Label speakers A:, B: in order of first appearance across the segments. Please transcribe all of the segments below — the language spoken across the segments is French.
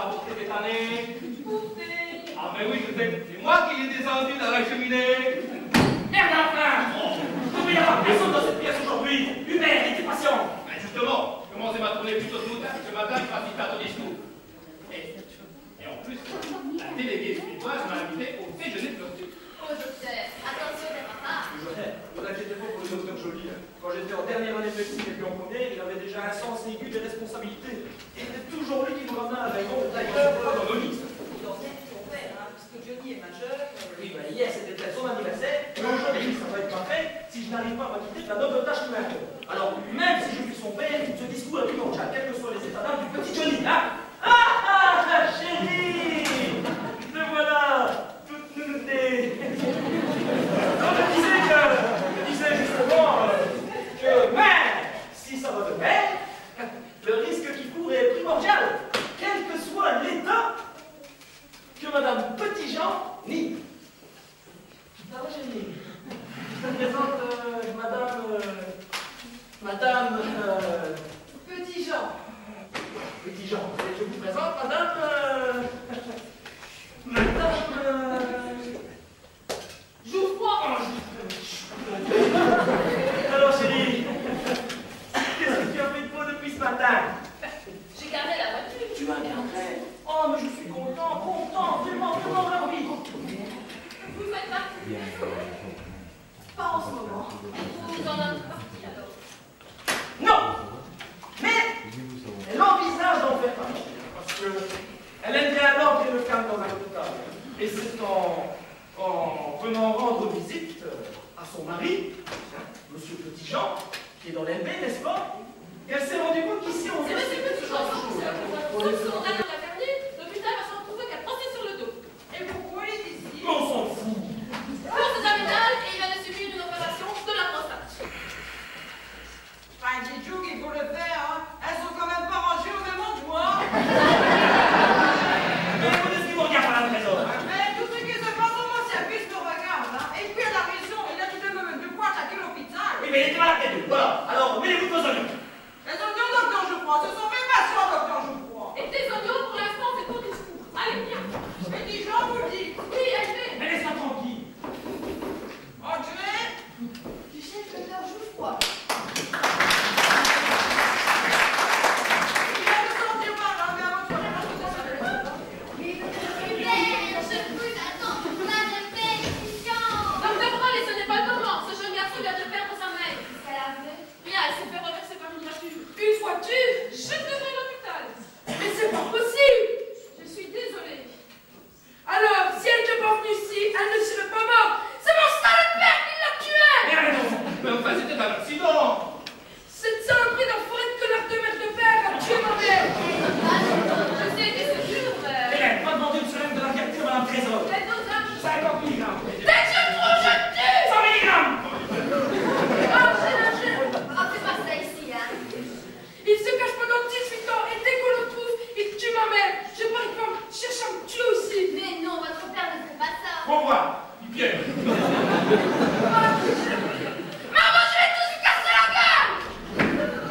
A: travaux cet année?
B: Poupée.
A: Ah mais oui, c'est moi qui l'ai descendu dans la cheminée.
C: Merde enfin! Pourquoi il n'y a pas personne dans cette pièce aujourd'hui? Hubert, était patient!
A: Ben justement, commencez ma tournée plutôt tôt tard ce matin, je passe vite à ton discours. Et en plus, la déléguée suédoise m'a invité au déjeuner de clôture.
B: Oh docteur, attention des papas.
D: Ne vous inquiétez pas pour le docteur Joly. Quand j'étais en dernière année de médecine et puis en première, il avait déjà un sens aigu des responsabilités. Et c'était toujours lui qui nous ramenait à la réunion de tailleur autonomiste.
E: Il en est son père, hein, puisque Johnny est majeur.
D: Oui, ben hier c'était peut-être son anniversaire, mais aujourd'hui ça va être parfait si je n'arrive pas à m'acquitter de la noble tâche qui m'incombe. Alors, même si je suis son père, ce discours est primordial, quels que soient les états d'âme du petit Johnny, hein. Ah, chérie! Me voilà, toute nounoutée. Non, je disais justement que même si ça va de pair, le risque qui court est primordial, quel que soit l'état que Madame Petitjean nie. Ça va, chérie? Je te présente Madame
E: Petitjean.
D: Petitjean. Et je vous présente Madame
E: Jouffroy.
D: Alors, chérie, qu'est-ce que tu as fait de beau depuis ce matin?
B: J'ai gardé la voiture.
D: Tu as gardé? Oh, mais je suis content, vraiment, ravi.
B: Vous faites partie du réseau.
E: Pas en ce moment.
B: Vous en êtes partie alors.
D: Non! Mais elle envisage d'en faire partie, parce qu'elle aime bien l'ordre et le calme dans un hôpital. Et c'est en venant rendre visite à son mari, Monsieur Petitjean, qui est dans l'LB, n'est-ce pas, qu'elle s'est rendue compte qu'ici on
B: C'est
D: fait
B: monsieur
D: ce genre de
B: Petitjean,
D: choses.
B: sauf si on a la dernière, l'hôpital va s'en trouver qu'à penser sur le dos.
E: Et pourquoi il est ici?
D: Mais on s'en fout.
B: Course abdominale et il vient de subir une opération de la prostate.
E: Enfin, dites-vous qu'il faut le faire, hein. Elles sont quand même pas rangées au même endroit.
D: Mais qu'est-ce qui vous regarde par la trésor?
E: Mais tout ce qui se passe au mon service me regarde, hein. Et puis à la maison, il a dit de quoi attaquer l'hôpital.
D: Oui, mais il était malade, et tout. Voilà. Alors, mêlez-vous de vos oignons.
E: Les oignons, docteur Jouffroy, ce sont mes patients, docteur Jouffroy.
B: Et tes oignons, pour l'instant, c'est ton discours. Allez, viens.
E: Petitjean vous le dit.
B: Oui, elle
D: Mais laisse-moi tranquille.
E: Entrez.
B: Du chef docteur Jouffroy.
E: Il vient de sortir par là, mais avant de sortir, parce que ça s'appelle.
B: Docteur Paul, ce n'est pas le moment. Ce jeune garçon vient de perdre sa mère. Rien, elle s'est fait renverser par une voiture. Une voiture? Je devrais l'hôpital.
F: Mais c'est pas possible!
B: Je suis désolée.
F: Alors, si elle n'était pas venue ici, elle ne serait pas morte! C'est mon sale père qui l'a tuée!
A: Mais enfin, c'était un accident.
F: Cette saloperie d'enfoiré de connard de mère de père a tué ma mère!
B: Je sais que c'est dur, frère.
D: Hélène, pas demander une semaine de la capture à un trésor.
B: Quel dosage?
D: 50 mg.
F: Dès que je le trouve, je le tue!
D: 100 mg.
F: Ah, j'ai lâché!
B: Ah, c'est pas ça ici, hein.
F: Il se cache pendant 18 ans et dès qu'on le trouve, il tue ma mère! Je parie pas, cherche à me tuer aussi!
B: Mais non, votre père ne fait pas ça.
A: Au revoir, Pierre.
F: Maman, je vais tous vous casser la gueule!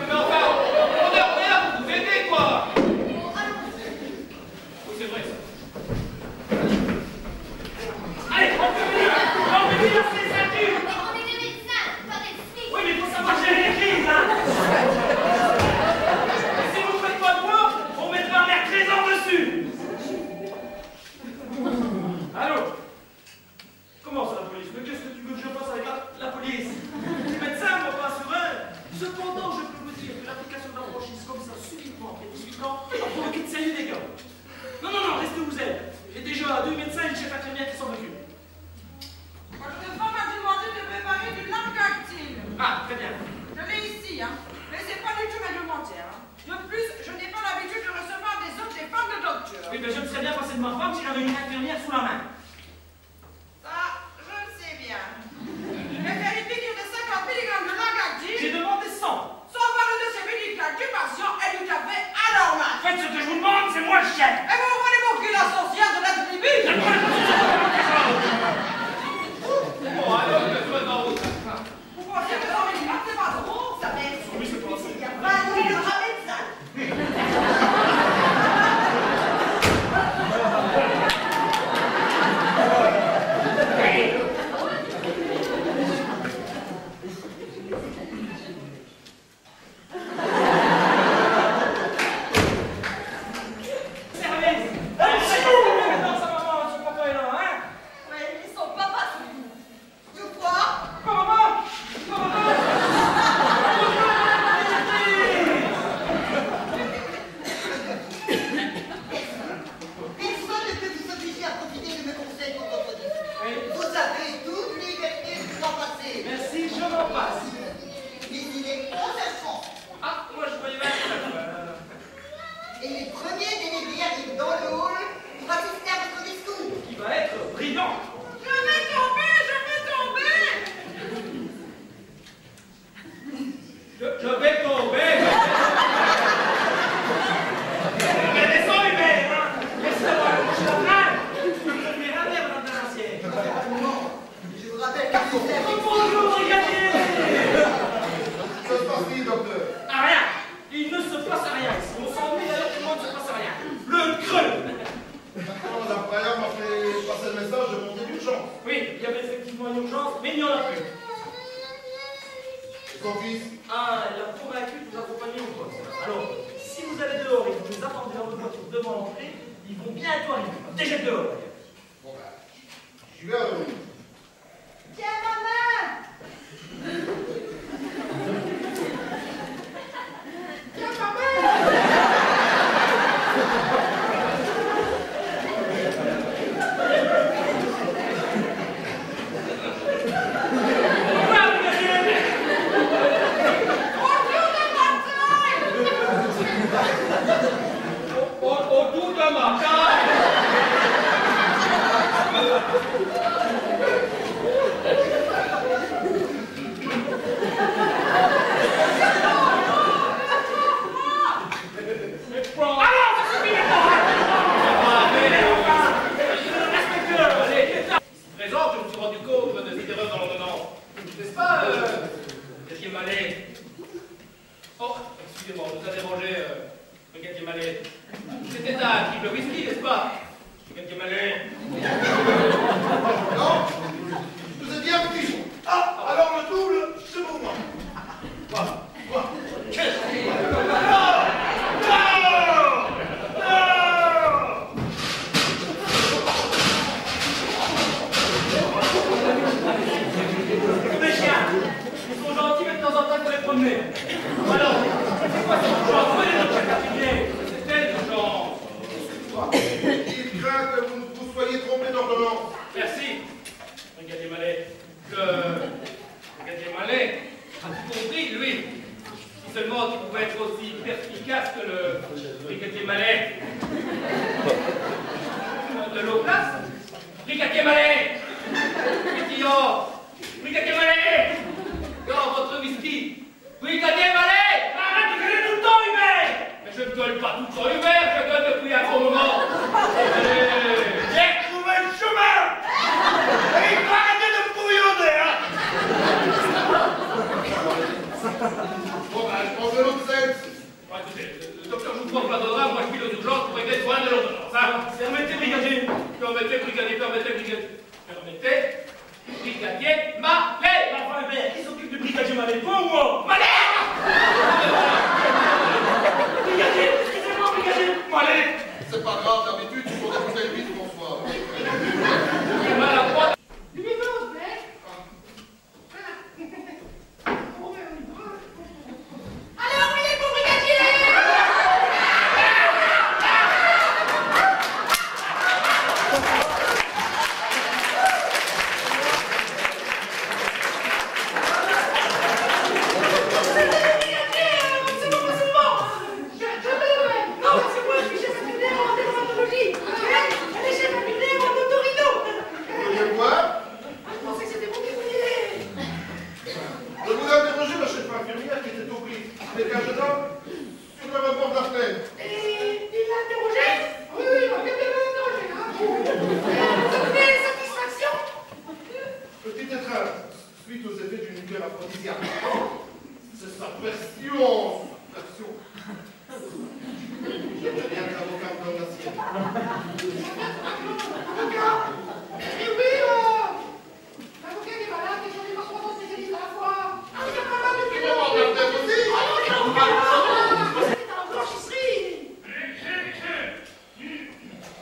A: Mais enfin, on est en l'air pour vous aider, quoi.
B: Bon, allons-y.
A: Oui, c'est vrai, ça.
D: Allez, on peut venir. On peut venir sur les ceintures.
B: Mais on est des médecins, pas des flics.
D: Oui, mais il faut savoir gérer les crises, hein. Et si vous faites pas de bois, on mettra un air trésor dessus. Allô? Comment ça, la police? Mais qu'est-ce que tu veux que je fasse avec la police? Les médecins vont pas sur eux. Cependant, je peux vous dire que l'application d'un franchise comme ça, subitement, après 18 ans, a provoqué de sérieux dégâts. Non, restez où vous êtes. J'ai déjà 2 médecins et une chef infirmière qui s'en occupent.
E: Votre femme m'a demandé de préparer du Langartine.
D: Ah, très bien.
E: Je l'ai ici, hein. Mais c'est pas du tout réglementaire, hein. De plus, je n'ai pas l'habitude de recevoir des autres des femmes de docteur.
D: Oui, mais je me serais bien passé de ma femme si j'avais une infirmière sous la main.
E: Ça, je le sais bien. Mais vérifie qu'il y a 50 mg de Langartine.
D: J'ai demandé 100.
E: Sans voir le dossier médical du patient et du café anormal.
D: Faites ce que je vous demande, c'est moi le chef.
E: Et vous voulez moquer la sorcière de la tribu?
A: Bon, alors, je vais dans route.
E: Vous pensez que 100 mg, c'est pas trop? Ça va être
D: Oui, c'est pas ça.
E: il y a 20 000 médecins.
G: premier délégué arrive dans le hall pour assister à votre discours.
D: Qui va être brillant.
E: Je vais tomber, je vais tomber.
C: Je vais tomber. Mais descends, Hubert, hein. Laissez-moi coucher la traîne. Je me fais un verre dans un assiette.
G: Je vous rappelle que vous êtes...
C: Bonjour, brigadier.
H: Ça se passe vite, docteur.
D: Ah, rien. Il ne se passe rien ici. On s'ennuie d'ailleurs que moi il ne se passe rien. Le creux.
H: Maintenant, la prière m'a fait passer le message de montée d'urgence.
D: Oui, il y avait effectivement une urgence, mais il n'y en a plus.
H: Son fils,
D: Ah, il a convaincu de vous accompagner au poste. Alors, si vous allez dehors et que vous les attendez dans votre voiture devant l'entrée, ils vont bientôt arriver. Déjà dehors.
H: bon ben, je vais à l'eau.
G: Tiens, maman! Tiens, maman!
C: Autour de ma taille. Présent, je me suis rendu compte de cette erreur dans l'ordonnance. N'est-ce pas, brigadier Mallet? Oh, excusez-moi, on nous a dérangé, brigadier Mallet. C'était un triple whisky, n'est-ce pas, brigadier Mallet?
H: Non, vous êtes bien petit. Ah, alors le double, c'est pour moi. Voilà, voilà.
D: Les chiens, ils sont gentils, mais de temps en temps, il faut les promener. Alors, c'est quoi cette urgence? Venez, notre cher Cartier.
C: C'est telle urgence.
H: Il craint que vous soyez trompé d'ordonnance.
C: Merci, brigadier Mallet. Brigadier Mallet a tout compris, lui. Si seulement il pouvait être aussi perspicace que le brigadier Mallet. De l'eau place. Brigadier Mallet. Pétillant. Brigadier Mallet. Dans votre whisky. Brigadier Mallet. Arrête de gueuler tout le temps, Hubert. Mais je ne gueule pas tout le temps, Hubert. Je gueule depuis un bon moment. Allez. J'ai trouvé le chemin. Et il faut arrêter de me bouillonner, hein.
H: Bon ben, je prends de l'autre sexe.
C: Bon, écoutez, le docteur vous prend pas d'ordre, moi je file aux urgences pour régler le problème de l'ordonnance, hein. Permettez, brigadier. Permettez, brigadier, permettez, brigadier. Permettez, brigadier Mallet.
D: Enfin, Hubert, qui s'occupe du brigadier Mallet? Toi ou moi?
C: Mallet.
D: Brigadier, excusez-moi, brigadier.
C: Mallet.
H: C'est pas grave, d'habitude, il faut écouter le vite, bonsoir.
C: J'ai mal à droite.
G: Alors, il est mon brigadier!
H: Voyez quoi? Je voulais interroger la chef infirmière qui était au pris. Avec un jeune homme sur le rebord de la fenêtre. Petite étreinte, suite aux effets d'une liqueur aphrodisiaque. C'est sa pression. Pression. J'aimerais bien que l'avocat me donne la sienne. Comment, docteur aussi?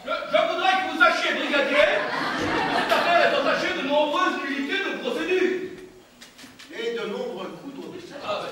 C: Je voudrais que vous sachiez, brigadier, que cette affaire est entachée de nombreuses nullités de procédure.
H: Et de nombreux coups de
C: Ah, bah,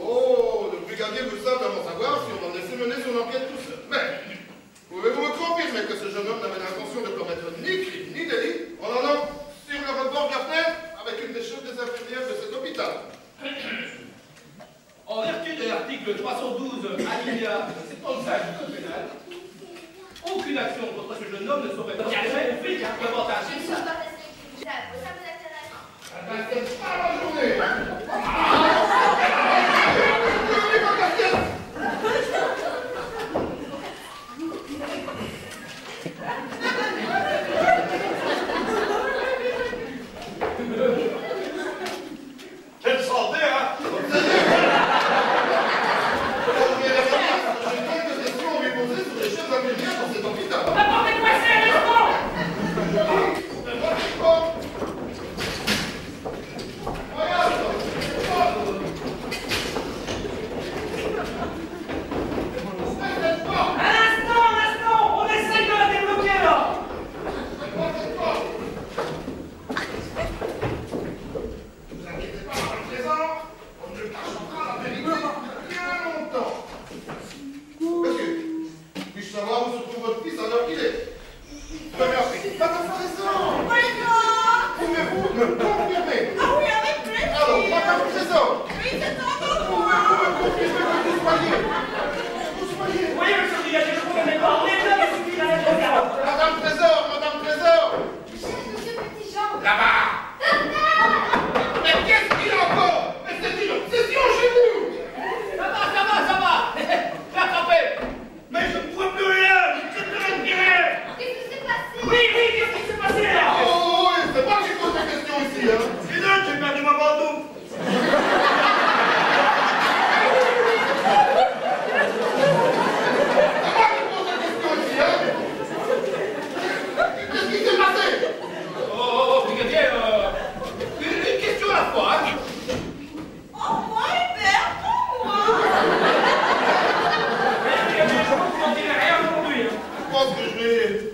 H: Oh, le brigadier veut simplement savoir si on en laissé mener son enquête tout seul.
A: Il y a, c'est pas ça, le pénal. Aucune action contre ce jeune homme ne saurait pas jamais flic, hein, davantage.
I: Je suis pas passé. Ça vous intéresse.
H: C'est pas la journée.
J: Quelle santé, hein?
H: J'ai quelques questions à lui poser sur les chefs américains dans cet hôpital.
C: N'importe quoi, c'est un restaurant! Un instant, on essaye de la débloquer là!
H: Ne vous inquiétez pas, à présent, on ne cachera pas la vérité bien longtemps. Monsieur, puis-je savoir où se trouve votre fils à l'heure qu'il est? Madame Trésor! Pouvez-vous me confirmer?
E: Ah oui, avec plaisir.
H: Alors, Madame Trésor,
E: Oui, c'est entendu.
H: pouvez-vous me confirmer que vous soyez?
C: Oui, monsieur le brigadier, je vous connais pas. On est là, mais suffit d'arrêter au garde.
H: Madame Trésor!
I: Cherche monsieur Petit-Jean.
H: Là-bas! Mais qu'est-ce qu'il a encore? Mais c'est Dion chez vous!
A: Ça va! J'ai attrapé!
C: Mais je ne vois plus rien! Je ne peux respirer!
I: Qu'est-ce qui s'est passé?
C: Oui, qu'est-ce qui s'est passé là?
H: Oh, oui, c'est moi qui pose la question ici, hein!
C: Dis donc, j'ai perdu ma pantoufle!
H: C'est moi qui pose la question ici, hein! Qu'est-ce qui s'est passé?
A: Oh, brigadier, une question à la fois, hein?
E: Oh, moi, Hubert, pour moi.
C: Je ne m'en dirai rien aujourd'hui.
H: Je pense que je vais